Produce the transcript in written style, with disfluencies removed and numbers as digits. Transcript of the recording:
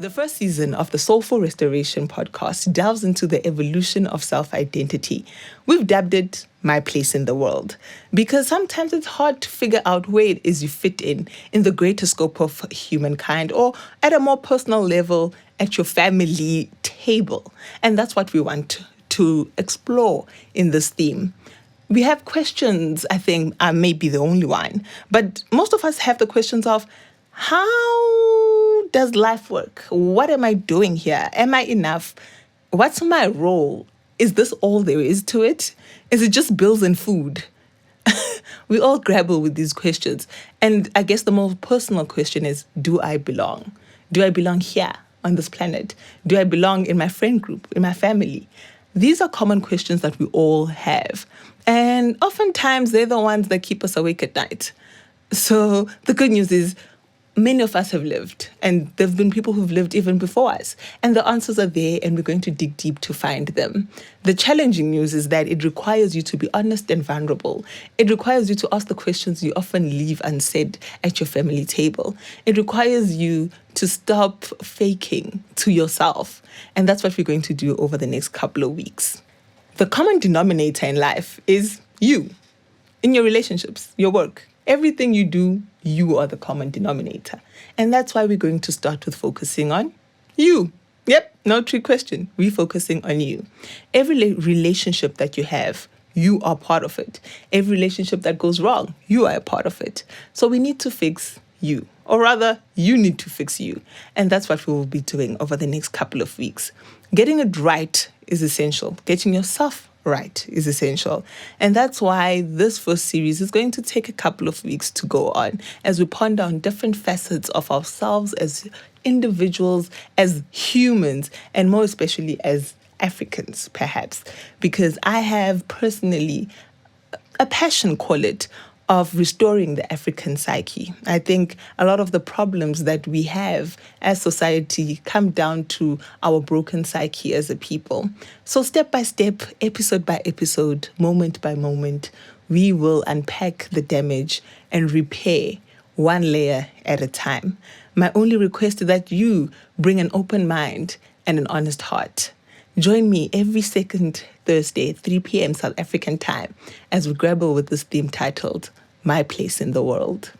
The first season of the Soulful Restoration podcast delves into the evolution of self-identity. We've dubbed it My Place in the World because sometimes it's hard to figure out where it is you fit in the greater scope of humankind, or at a more personal level at your family table. And that's what we want to explore in this theme. We have questions, I think I may be the only one, but most of us have the questions of, how does life work? What am I doing here? Am I enough? What's my role? Is this all there is to it? Is it just bills and food? We all grapple with these questions. And I guess the most personal question is, do I belong? Do I belong here on this planet? Do I belong in my friend group, in my family? These are common questions that we all have. And oftentimes they're the ones that keep us awake at night. So the good news is, many of us have lived, and there have been people who've lived even before us. And the answers are there, and we're going to dig deep to find them. The challenging news is that it requires you to be honest and vulnerable. It requires you to ask the questions you often leave unsaid at your family table. It requires you to stop faking to yourself. And that's what we're going to do over the next couple of weeks. The common denominator in life is you. In your relationships, your work, everything you do, you are the common denominator. And that's why we're going to start with focusing on you. Yep, no trick question. We're focusing on you. Every relationship that you have, you are part of it. Every relationship that goes wrong, you are a part of it. So we need to fix you. Or rather, you need to fix you. And that's what we will be doing over the next couple of weeks. Getting it right is essential. Getting yourself right is essential. And that's why this first series is going to take a couple of weeks to go on as we ponder on different facets of ourselves as individuals, as humans, and more especially as Africans, perhaps. Because I have personally a passion, call it, of restoring the African psyche. I think a lot of the problems that we have as society come down to our broken psyche as a people. So step by step, episode by episode, moment by moment, we will unpack the damage and repair one layer at a time. My only request is that you bring an open mind and an honest heart. Join me every second Thursday, 3 p.m. South African time, as we grapple with this theme titled, My Place in the World.